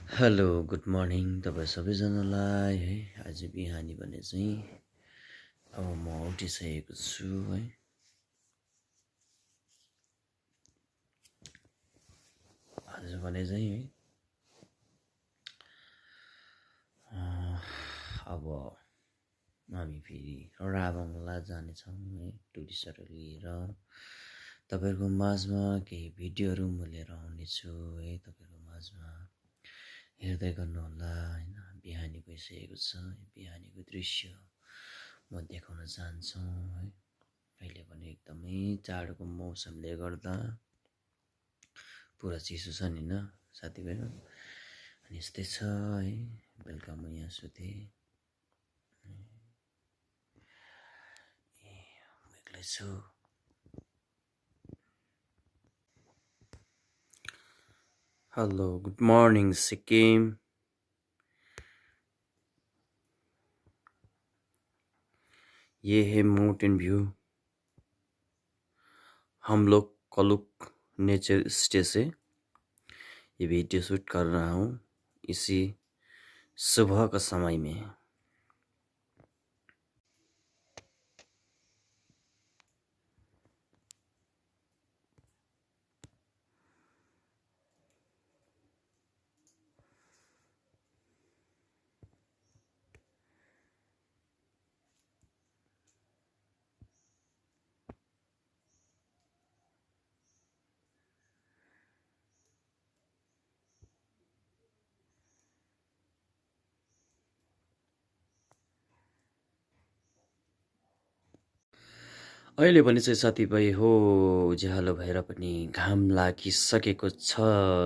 Hello good morning तपाईँ सबैजनालाई है। आज बिहानी भने चाहिँ अब म उठिसकेको छु है। आज भने चाहिँ है अब हामी फेरि राबङला जानेछौँ है, टुरिस्टहरू लिएर तपाईँहरूको माझमा केही भिडियोहरू म लिएर आउनेछु है। तपाईँहरूको माझमा हेर्दै गर्नुहोला होइन। बिहानी भइसकेको छ, बिहानीको दृश्य म देखाउन चाहन्छु है। अहिले पनि एकदमै जाडोको मौसमले गर्दा पुरा चिसो छ नि न साथीभाइ। अनि यस्तै छ है, बेलुका म यहाँ सुतेँ, म एक्लै छु। Hello good morning Sikkim. ये है माउंटेन व्यू। हम लोग कलुक नेचर स्टे से ये वीडियो शूट कर रहा हूँ इसी सुबह का समय में। अहिले भने चाहिँ साथीभाइ हो उज्यालो भएर पनि घाम लागिसकेको छ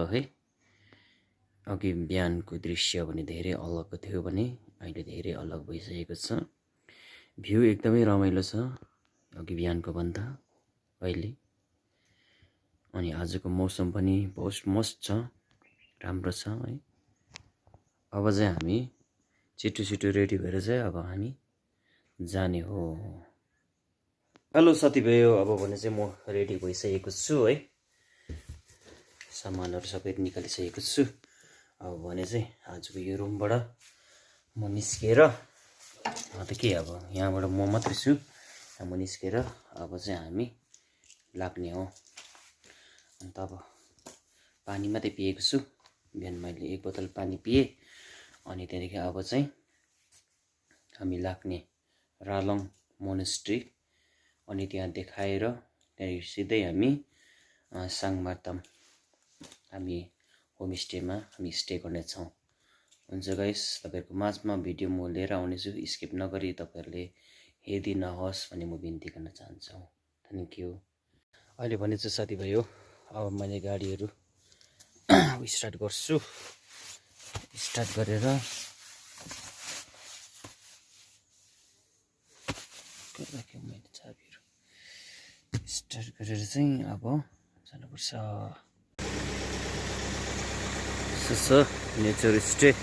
है। अघि बिहानको दृश्य भने धेरै अलगको थियो भने अहिले धेरै अलग भइसकेको छ। भ्यू एकदमै रमाइलो छ अघि बिहानको भन्दा अहिले। अनि आजको मौसम पनि बहुत मस्त छ, राम्रो छ है। अब चाहिँ हामी छिटो रेडी भएर चाहिँ अब हामी जाने हो। हेलो साथीभाइ, अब भने चाहिँ म रेडी भइसकेको छु है। सामानहरू सबै निकालिसकेको छु। अब भने चाहिँ आजको यो रुमबाट म निस्केर त के अब यहाँबाट म मात्रै छु, म निस्केर अब चाहिँ हामी लाग्ने हो। अन्त अब पानी मात्रै पिएको छु, बिहान मैले 1 बोतल पानी पिएँ। अनि त्यहाँदेखि अब चाहिँ हामी लाग्ने रालोङ मोनास्ट्री। अनि त्यहाँ देखाएर त्यहाँदेखि सिधै हामी साङमार्ताम हामी होमस्टेमा हामी स्टे गर्नेछौँ। हुन्छ गाइस, तपाईँहरूको माझमा भिडियो म लिएर आउनेछु, स्किप नगरी तपाईँहरूले हेरिदिनुहोस् भन्ने म बिन्ती गर्न चाहन्छु। Thank you. अहिले भने चाहिँ साथीभाइ हो, अब मैले गाडीहरू स्टार्ट गर्छु। स्टार्ट गरेर मैले चाबीहरू स्टार्ट गरेर चाहिँ अब जानुपर्छ। Nature stay.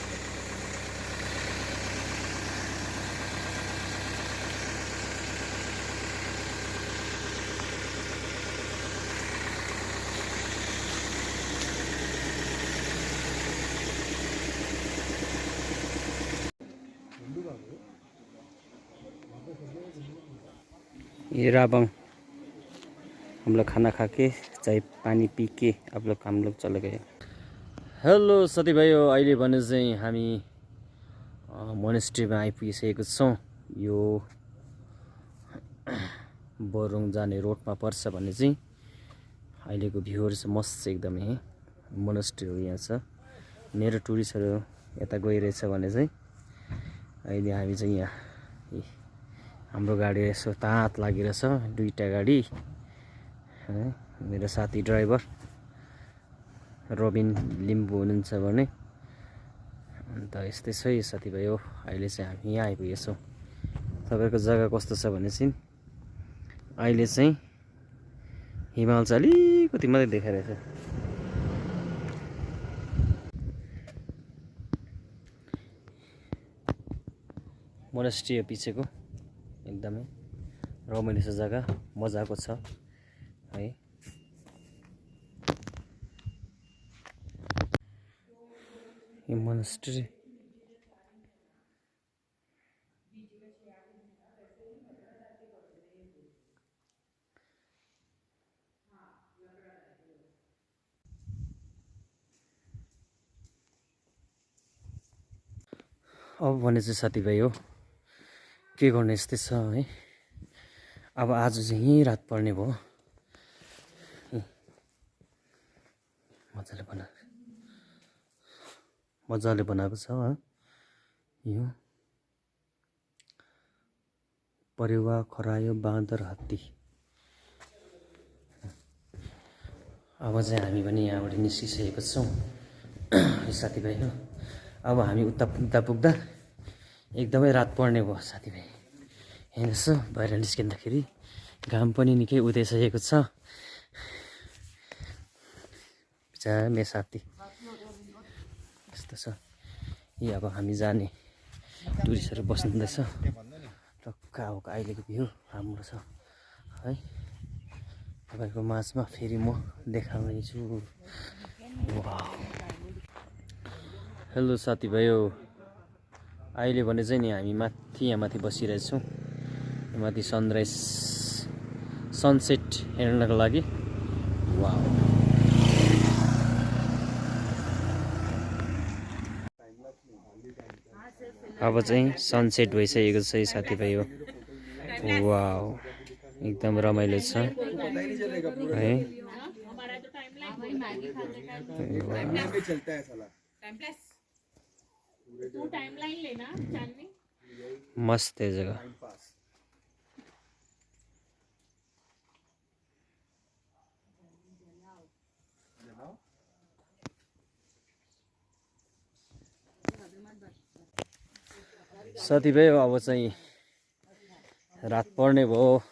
ये राबंग हम लोग खाना खा के चाय पानी पी के हम लोग चले गए। हेलो साथीभाइ, अहिले भने चाहिँ हामी मोनास्ट्रीमा आइपुगिसकेको छौँ। यो बोरुङ जाने रोडमा पर्छ भने चाहिँ अहिलेको भ्यूहरू चाहिँ मस्त छ एकदमै है। मोनास्ट्रीहरू यहाँ छ। मेरो टुरिस्टहरू यता गइरहेछ भने चाहिँ अहिले हामी चाहिँ यहाँ हाम्रो गाडी यसो तात लागिरहेछ, 2टा गाडी है। मेरो साथी ड्राइभर रोबिन लिम्बू हुनुहुन्छ भने। अन्त यस्तै छ है साथीभाइ हो। अहिले चाहिँ हामी यहाँ आइपुगेछौँ। तपाईँको जग्गा कस्तो छ भने चाहिँ अहिले चाहिँ हिमाल चाहिँ अलिकति मात्रै देखाइरहेछ। मोनास्ट्री पछिको एकदमै रमाइलो छ जग्गा, मजाको छ है। यो मोनास्ट्री अब भने चाहिँ साथीभाइ हो के गर्ने यस्तै छ है। अब आज चाहिँ यहीँ रात पर्ने भयो। मजाले बनाएको छ यो परेवा खरायो बाँदर हात्ती। अब चाहिँ हामी पनि यहाँबाट निस्किसकेको छौँ साथीभाइ हो। अब हामी उता पुग्दा एकदमै रात पर्ने भयो साथीभाइ। हेर्नुहोस् बाहिर निस्किँदाखेरि घाम पनि निकै उदाइसकेको छ। बिचारा मेरो साथी यस्तो छ। यी अब हामी जाने टुरिस्टहरू बस्नुहुँदैछ। टक्क अब अहिलेको भ्यू राम्रो छ है। तपाईँको माझमा फेरि म देखाउनेछु। हेलो साथीभाइ हो, अहिले भने चाहिँ नि हामी यहाँ माथि बसिरहेछौँ। माथि सनराइज सनसेट हेर्नको लागि। वाउ अब चाहिँ सनसेट भइसकेको छ साथीभाइ हो। वाउ एकदम रमाइलो छ है। मस्त है जगह। साथीभाइ अब चाहिँ रात पर्ने भयो।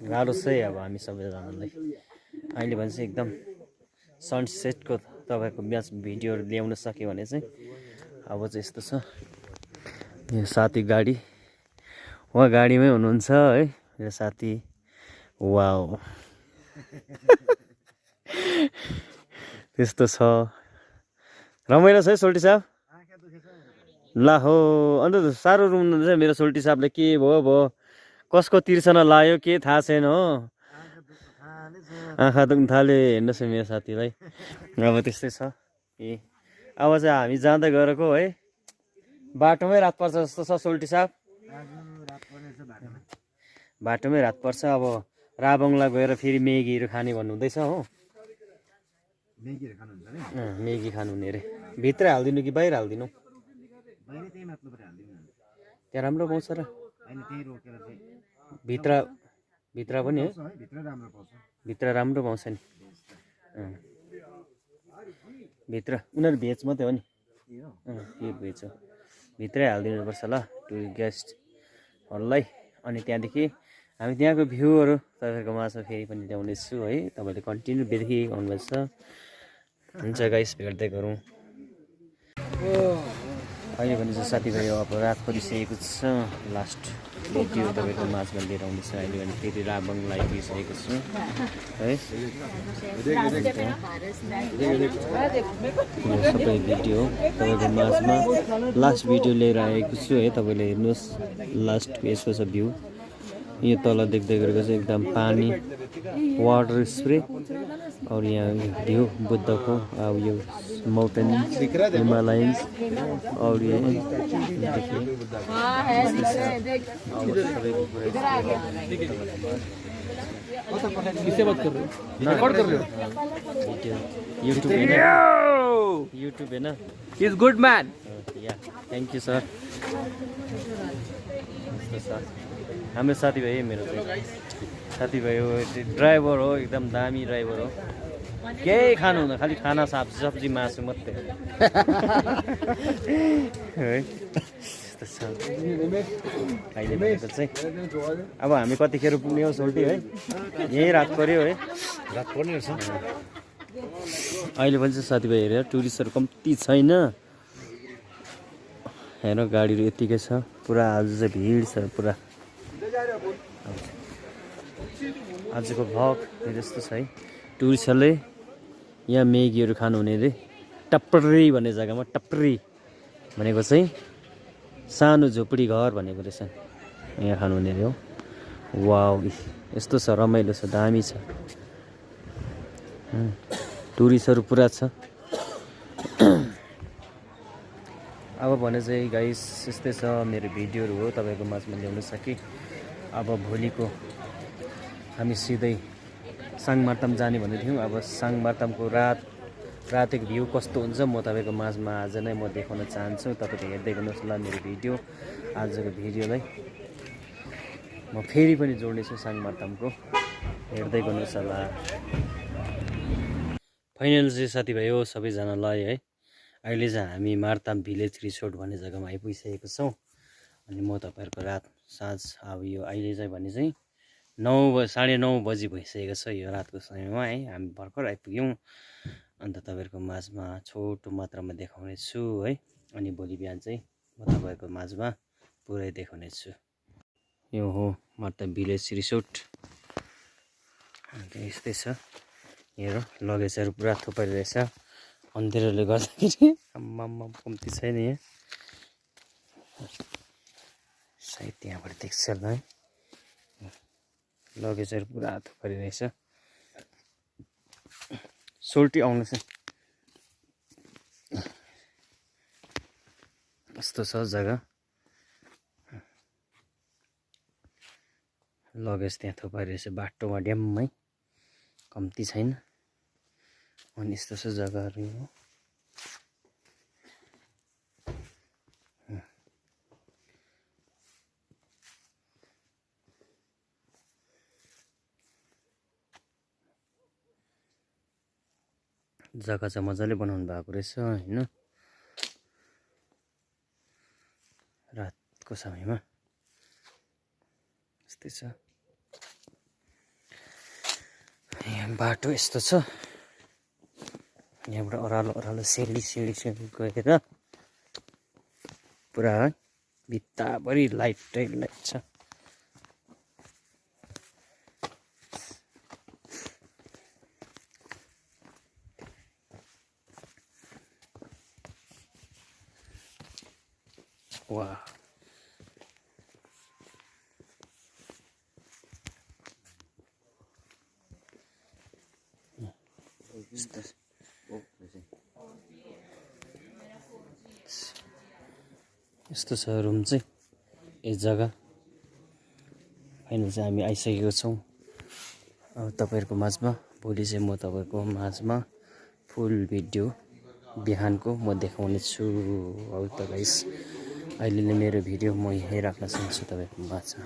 गाह्रो छ है अब हामी सबैजनालाई। अहिले भने चाहिँ एकदम सनसेटको तपाईँको म्याच भिडियोहरू ल्याउन सक्यो भने चाहिँ अब चाहिँ यस्तो छ। यो साथी गाडी उहाँ गाडीमै हुनुहुन्छ है मेरो साथी। वाउ त्यस्तो छ। रमाइलो छ है सोल्टी साहब। ला हो अन्त साह्रो रुनुहुन्छ मेरो सोल्टी साहबले। के भयो कसको तिर्सना लायो के थाहा छैन हो। आँखा दुख्न थाले। हेर्नुहोस् मेरो साथीलाई अब त्यस्तै छ। ए अब चाहिँ हामी जाँदै गरेको है बाटोमै रात पर्छ जस्तो छ सोल्टी साहब। बाटोमै रात पर्छ। अब राबङला गएर फेरि मेगीहरू खाने भन्नुहुँदैछ हो। मेगी खानु हुने अरे। भित्र हालिदिनु कि बाहिर हालिदिनु? त्यहाँ राम्रो पाउँछ र भित्र पनि है। भित्र राम्रो पाउँछ नि भित्र। उनीहरू भेज मात्रै हो नि। यो भेज हो। भित्रै हालिदिनुपर्छ ल टुरिस्ट गेस्टहरूलाई। अनि त्यहाँदेखि हामी त्यहाँको भ्यूहरू तपाईँहरूको माझमा फेरि पनि ल्याउनेछु है। तपाईँले कन्टिन्यू देखिरहनु आउनुपर्छ। हुन्छ गाइस भेट्दै गरौँ। अहिले भने चाहिँ साथीभाइ अब रात परिसकेको छ। लास्ट भिडियो तपाईँको माझमा लिएर आउँदैछ। अहिले भने फेरि राबङलाई आइपुगिसकेको छु है। सबै भिडियो तपाईँको माझमा लास्ट भिडियो लिएर आएको छु है। तपाईँले हेर्नुहोस् लास्टको यसो छ भ्यू। यो तल देख्दै गरेको चाहिँ एकदम पानी वाटर स्प्रे। और यहाँ भ्यू बुद्धको अब यो माउन्टेन्स हिमालयन्स और ये किससे बात कर रहे हो? रिकॉर्ड कर रहे हो? यूट्यूब है ना। He is good man. Yeah thank you sir. हाम्रो साथीभाइ मेरो साथीभाइ हो। ड्राइभर हो एकदम दामी ड्राइभर हो। केही खानु हुँदैन खालि खाना सब्जी मासु मात्रै है। अहिले भनेको चाहिँ अब हामी कतिखेर पुग्ने हो सोल्टी है। यहीँ रात पर्यो है। रात पर्ने रहेछ। अहिले पनि चाहिँ साथीभाइ हेरेर टुरिस्टहरू कम्ती छैन। हेर गाडीहरू यतिकै छ पुरा। आज चाहिँ भिड छ पुरा। आजको भ्लग यस्तो छ है। टुरिस्टहरूले यहाँ मेगीहरू खानु हुने रे। टप्री भन्ने जग्गामा टप्री भनेको चाहिँ सानो झोपडी घर भनेको रहेछ। यहाँ खानुहुने अरे हो। वाउ यस्तो छ, रमाइलो छ, दामी छ। टुरिस्टहरू पुरा छ। अब भने चाहिँ गाइस यस्तै छ मेरो भिडियोहरू हो तपाईँको माझमा ल्याउनु सके। अब भोलिको हामी सिधै साङमार्ताम जाने भन्दै थियौँ। अब साङमार्तामको रातिको भ्यू कस्तो हुन्छ म तपाईँको माझमा आज नै म देखाउन चाहन्छु। तपाईँले हेर्दै गर्नुहोस् ल मेरो भिडियो। आजको भिडियोलाई म फेरि पनि जोड्नेछु साङमार्तामको, हेर्दै गर्नुहोस् होला। फाइनल चाहिँ साथीभाइ हो सबैजनालाई है, अहिले चाहिँ हामी मार्ताम भिलेज रिसोर्ट भन्ने जग्गामा आइपुगिसकेको छौँ। अनि म तपाईँहरूको रात साँझ अब यो अहिले चाहिँ भने चाहिँ 9:30 बजी भइसकेको छ यो रातको समयमा है। हामी भर्खर आइपुग्यौँ। अन्त तपाईँहरूको माझमा छोटो मात्रामा देखाउने छु है। अनि भोलि बिहान चाहिँ म तपाईँहरूको माझमा पुरै देखाउने छु। यो हो मार्ताम भिलेज रिसोर्ट। अन्त यस्तै छ। हेर लगेजहरू पुरा थुपारी रहेछ अन्धेरोले गर्दाखेरि। आम्मामा कम्ती छैन यहाँ, सायद त्यहाँबाट देख्छ ल है। लगेजहरू पुरा थुपारी रहेछ। सोल्टी आउनु छ। कस्तो छ जग्गा, लगेज त्यहाँ थुपारी रहेछ बाटोमा ड्याममै, कम्ती छैन। अनि यस्तो छ जग्गाहरू हो। जग्गा चाहिँ मजाले बनाउनु भएको रहेछ होइन, रातको समयमा यस्तै छ। यहाँ बाटो यस्तो छ, यहाँबाट ओह्रालो ओह्रालो सिँढी गएर पुरा भित्ताभरि लाइटै लाइट छ। वाह यस्तो छ रुम चाहिँ यस जग्गा। फाइनल चाहिँ हामी आइसकेको छौँ। अब तपाईँहरूको माझमा भोलि चाहिँ म तपाईँहरूको माझमा फुल भिडियो बिहानको म देखाउने छु। अब त गाइस अहिले नै मेरो भिडियो म यहीँ राख्न चाहन्छु तपाईँहरूको माझमा।